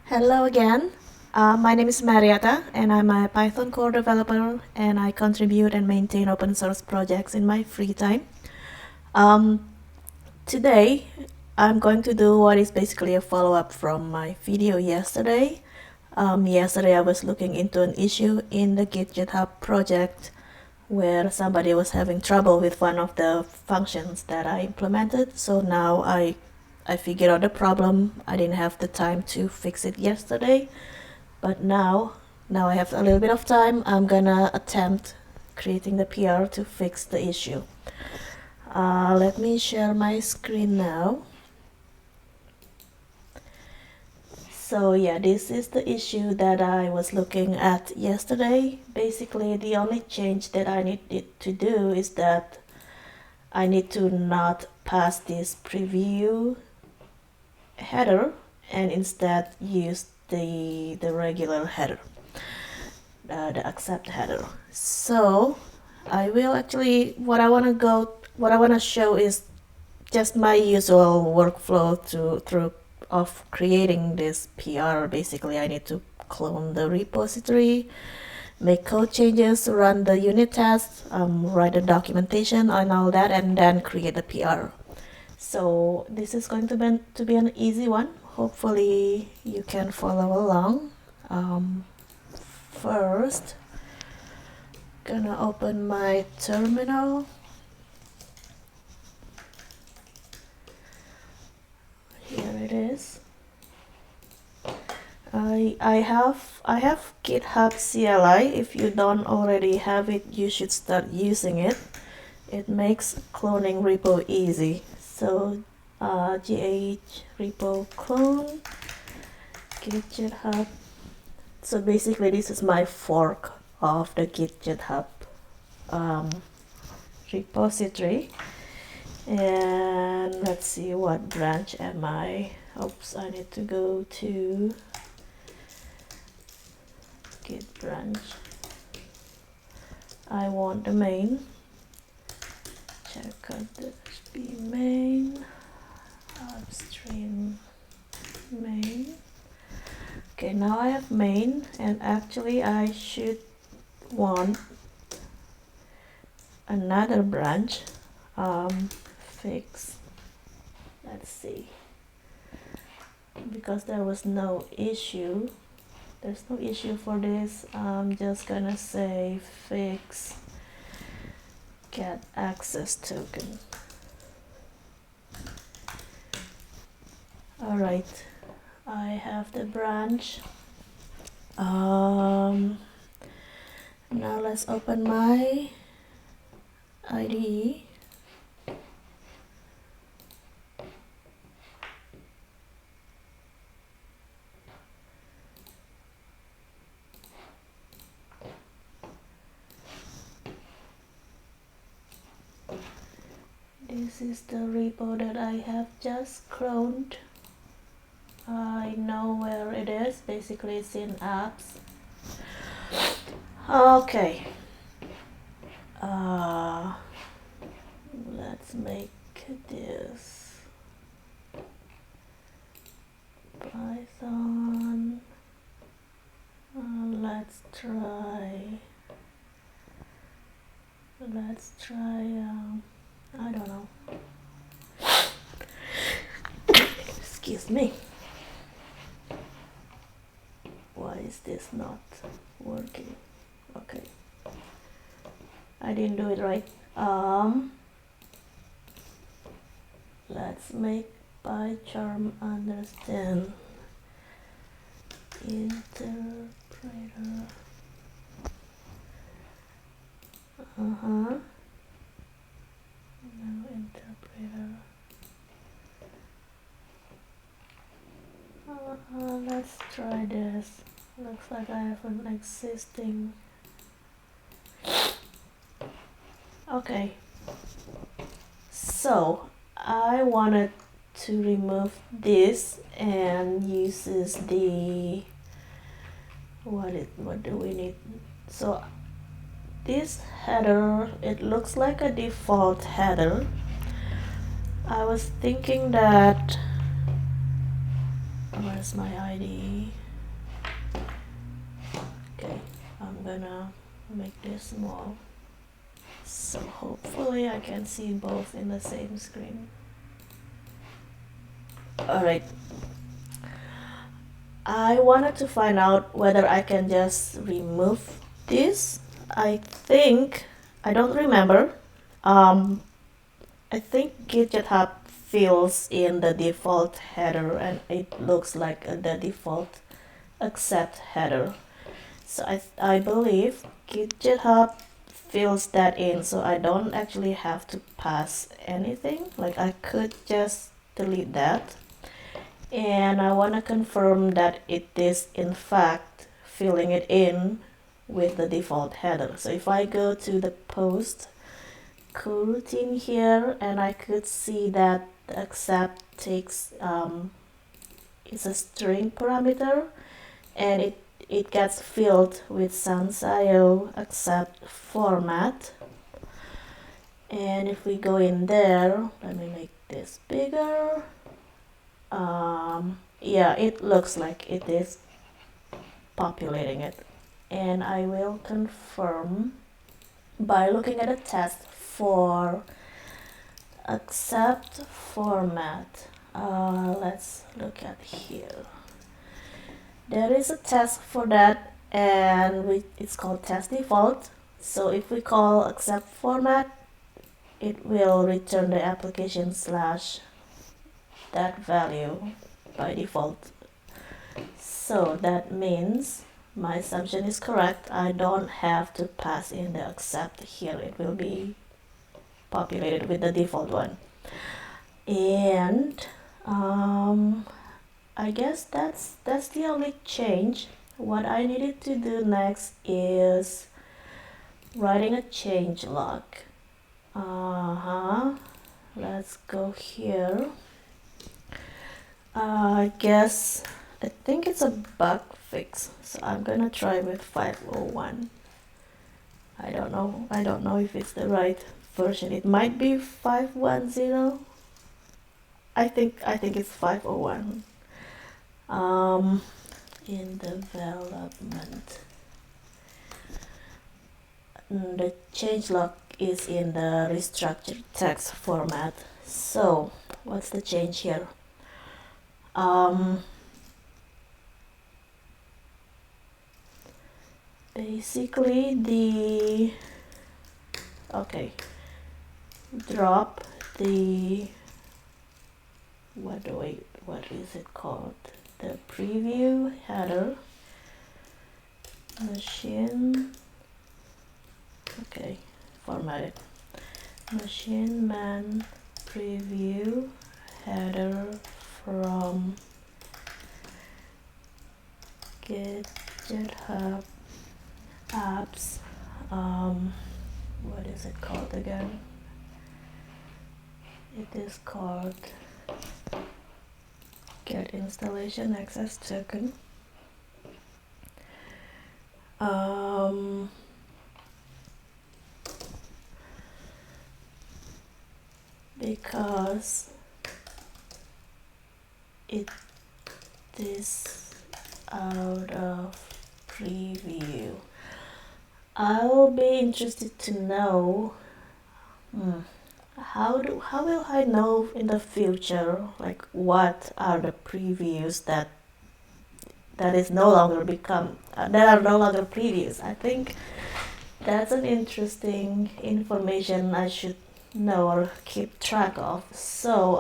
Hello again. My name is Marietta and I'm a Python core developer and I contribute and maintain open source projects in my free time. Um, Today I'm going to do what is basically a follow-up from my video yesterday. Yesterday I was looking into an issue in the Gidgethub project where somebody was having trouble with one of the functions that I implemented. So now I figured out the problem. I didn't have the time to fix it yesterday, but now I have a little bit of time. I'm gonna attempt creating the PR to fix the issue. Let me share my screen now. So yeah, this is the issue that I was looking at yesterday. Basically, the only change that I needed to do is that I need to not pass this preview header and instead use the regular header, the accept header. So I will actually, what I want to show is just my usual workflow through of creating this PR. Basically, I need to clone the repository, make code changes, run the unit tests, write the documentation and all that, and then create the PR. So this is going to be an easy one. Hopefully you can follow along. First, gonna open my terminal. Here it is. I have GitHub CLI. If you don't already have it, you should start using it. It makes cloning repo easy. So gh repo clone Gidgethub. So basically this is my fork of the Gidgethub repository. And let's see, what branch am I? Oops, I need to go to Git branch. I want the main. Check out the HP main, upstream main. Okay, now I have main, and actually I should want another branch. Fix. Let's see. Because there was no issue. There's no issue for this. I'm just gonna say fix get access token. Alright, I have the branch. Now let's open my IDE. This is the repo that I have just cloned. I know where it is. Basically it's in apps. Okay. Let's make this Python. Let's try I don't know. Excuse me. Why is this not working? Okay. I didn't do it right. Let's make PyCharm understand interpreter. No interpreter. Let's try this. Looks like I have an existing. Okay. So I wanted to remove this and uses the what do we need? So this header, it looks like a default header. I was thinking that where's my IDE? Okay, I'm gonna make this small, so hopefully I can see both in the same screen. Alright, I wanted to find out whether I can just remove this. I don't remember. I think Gidgethub fills in the default header and it looks like the default accept header. So I believe Gidgethub fills that in, so I don't actually have to pass anything. Like I could just delete that. And I want to confirm that it is in fact filling it in with the default header. So if I go to the post coroutine here, and I could see that the accept takes is a string parameter, and it gets filled with sans-io accept format. And if we go in there, let me make this bigger. Yeah, it looks like it is populating it, and I will confirm by looking at a test for accept format. Let's look at here. There is a test for that, and it's called test default. So if we call accept format, it will return the application slash that value by default. So that means my assumption is correct. I don't have to pass in the accept here. It will be populated with the default one. And I guess that's the only change. What I needed to do next is writing a changelog. Let's go here. I think it's a bug fix, so I'm gonna try with 501. I don't know if it's the right version. It might be 510. I think it's 501. In development, the changelog is in the restructured text format. So what's the change here? Basically drop the what is it called, the preview header machine, formatted machine man preview header from GitHub apps. What is it called again? It is called get installation access token. Because it is out of preview. I'll be interested to know how will I know in the future, like what are the previews that is no longer that are no longer previews. I think that's an interesting information I should know or keep track of. So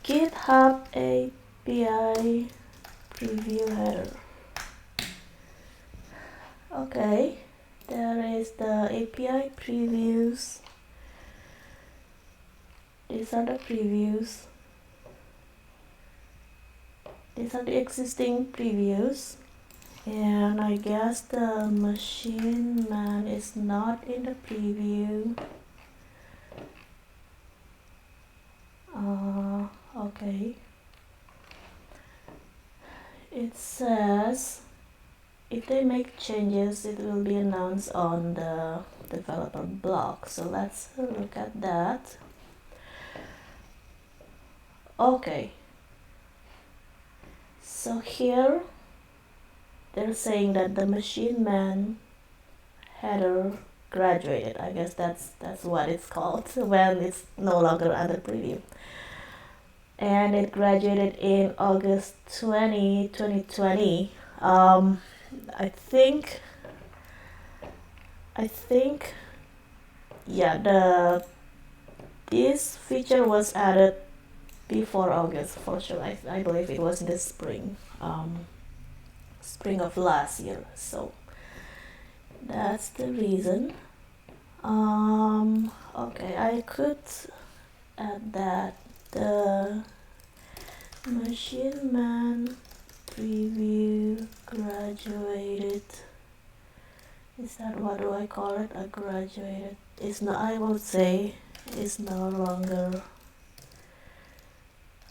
GitHub API preview header. Okay, there is the API previews. These are the previews. These are the existing previews. And I guess the machine man is not in the preview. Okay. It says if they make changes, it will be announced on the developer blog. So let's look at that. Okay. So here they're saying that the machine man header graduated. I guess that's what it's called when it's no longer under preview. And it graduated in August 2020. I think yeah, this feature was added before August for sure. I believe it was in the spring of last year. So that's the reason. Okay, I could add that the machine man preview graduated. Is that, what do I call it? A graduated. It's not, I would say is no longer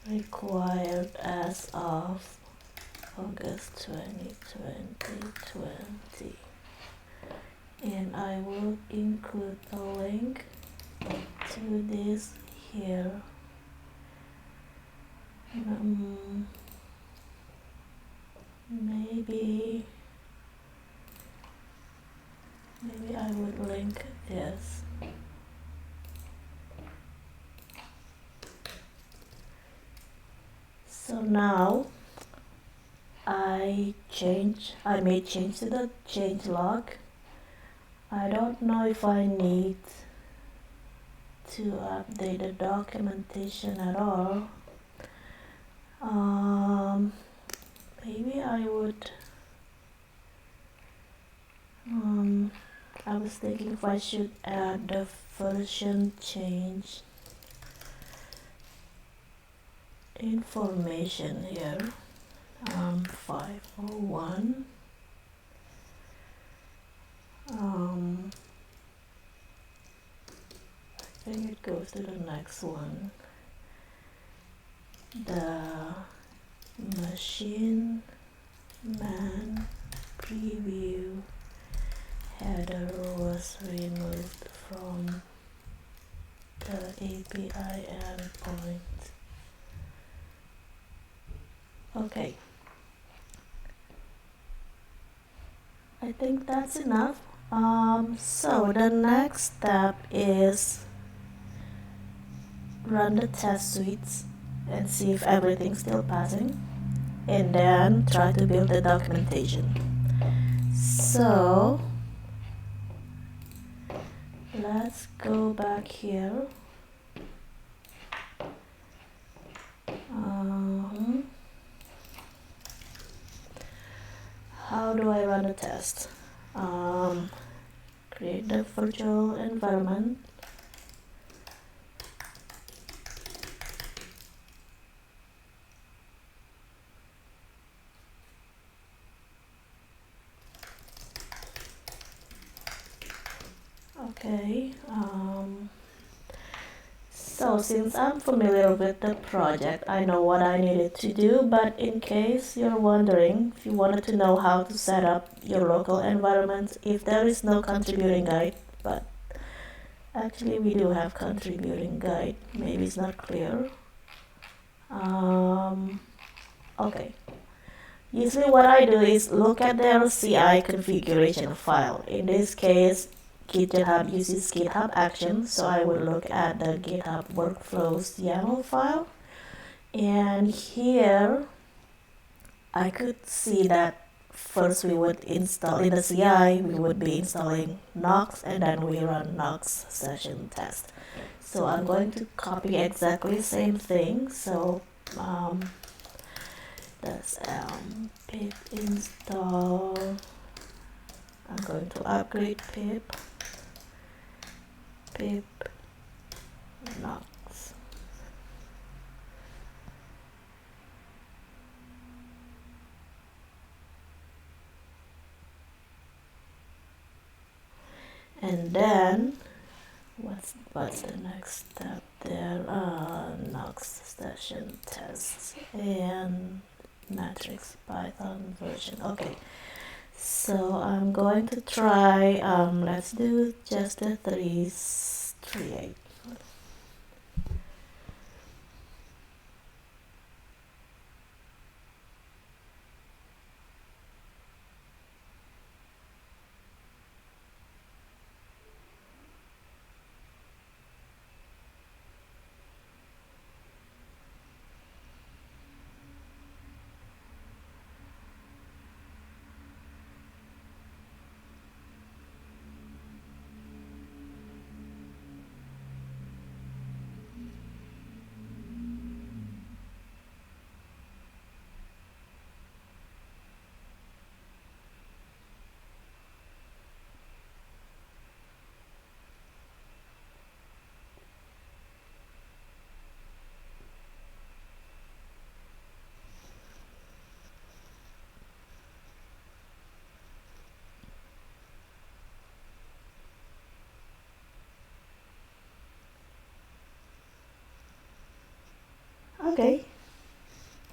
required as of August 2020. And I will include a link to this here. Maybe I would link this. So now I made change to the changelog. I don't know if I need to update the documentation at all. Maybe I would. I was thinking if I should add the version change information here. 501. I think it goes to the next one. The machine man preview header was removed from the API endpoint. Okay. I think that's enough. So the next step is run the test suites and see if everything's still passing, and then try to build the documentation. So let's go back here. How do I run a test? Create the virtual environment. Okay. So since I'm familiar with the project, I know what I needed to do, but in case you're wondering, if you wanted to know how to set up your local environment, if there is no contributing guide, but actually we do have contributing guide, maybe it's not clear. Okay. Usually what I do is look at their CI configuration file. In this case, Gidgethub uses GitHub Actions, so I would look at the GitHub Workflows YAML file. And here, I could see that first we would install, in the CI, we would be installing Nox, and then we run Nox session test. So I'm going to copy exactly the same thing. So that's pip install. I'm going to upgrade pip Nox. And then what's the next step there? Nox session tests and matrix Python version. Okay, so I'm going to try, let's do just the 3.8.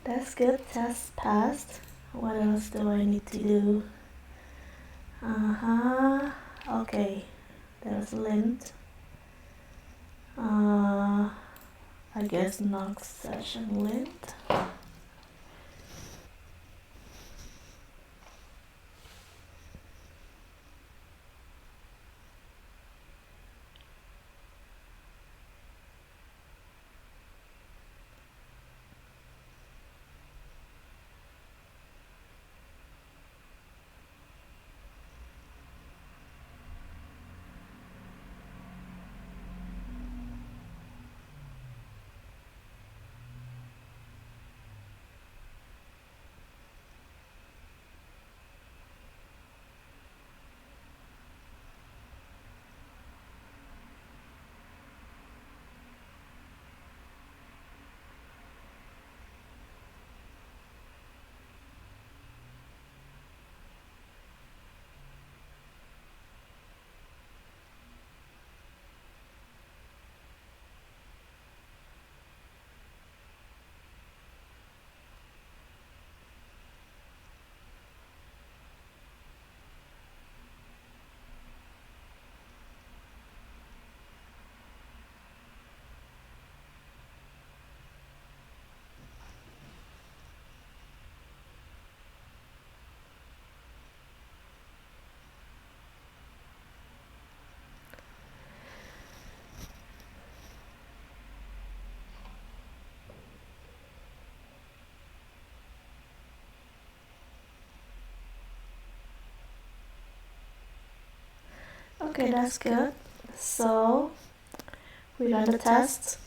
That's good. Test passed. What else do I need to do? Okay. There's lint. I guess Nox session lint. Okay, that's good. So we run the test.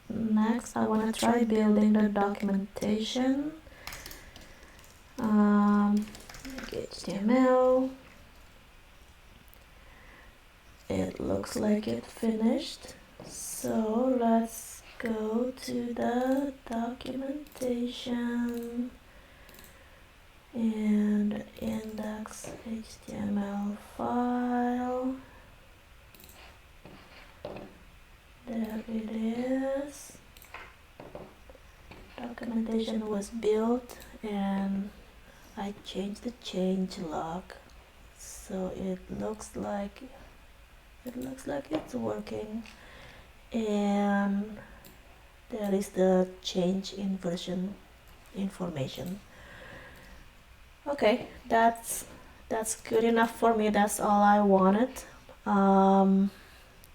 Next, I want to try building the documentation. HTML. It looks like it finished. So let's go to the documentation and index HTML file. There it is. Documentation was built and I changed the changelog, so it looks like it's working, and there is the change in version information. Okay, that's good enough for me. That's all I wanted.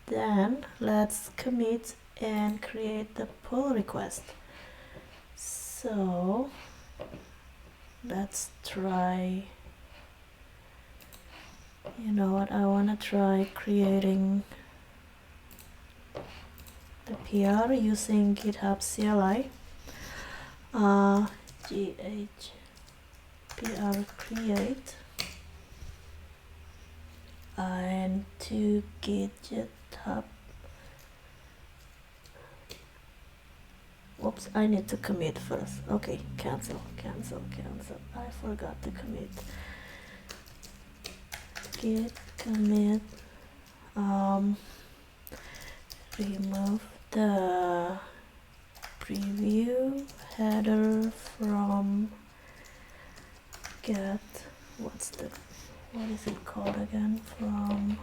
Then let's commit and create the pull request. So let's try, you know what, I want to try creating the PR using GitHub CLI. GHPR create and to Gidgethub. Whoops, I need to commit first. Okay, cancel. I forgot to commit. Git commit. Remove the preview header from get. What is it called again? From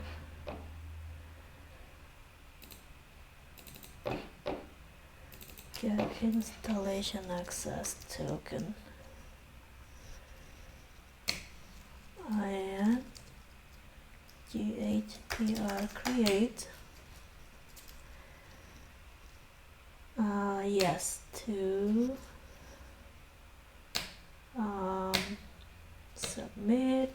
get installation access token. And GHPR create. Yes, to submit.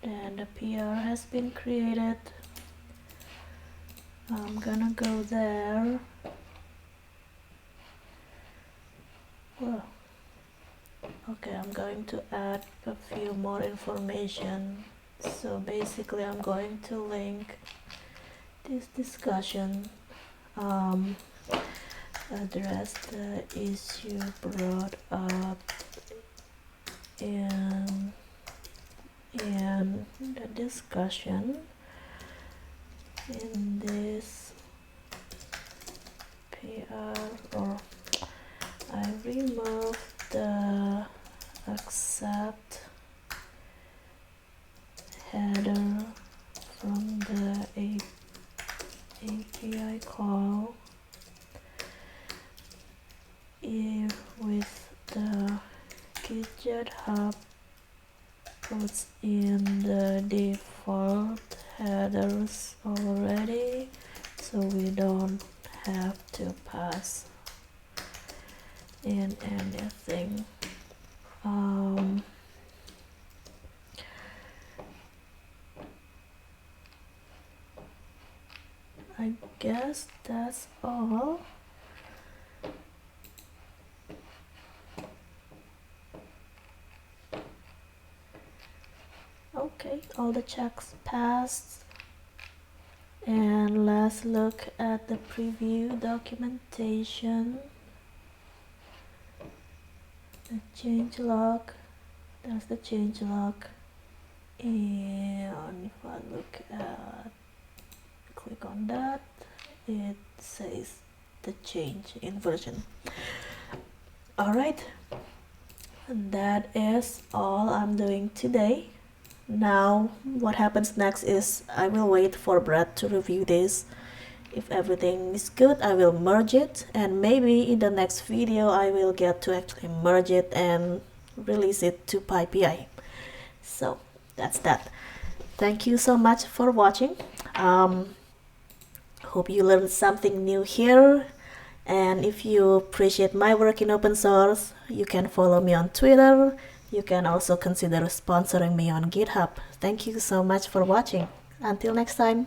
And the PR has been created. I'm gonna go there. Well, okay, I'm going to add a few more information. So basically I'm going to link this discussion, address the issue brought up in the discussion in this API call if with the Gidgethub puts in the default headers already, so we don't have to pass in anything. I guess that's all. Okay, all the checks passed. And let's look at the preview documentation. The changelog, that's the changelog. And if I look at, click on that, it says the change in version. Alright, that is all I'm doing today. Now what happens next is I will wait for Brad to review this. If everything is good, I will merge it, and maybe in the next video I will get to actually merge it and release it to PyPI. So that's that. Thank you so much for watching. Hope you learned something new here, and if you appreciate my work in open source, you can follow me on Twitter. You can also consider sponsoring me on GitHub. Thank you so much for watching. Until next time.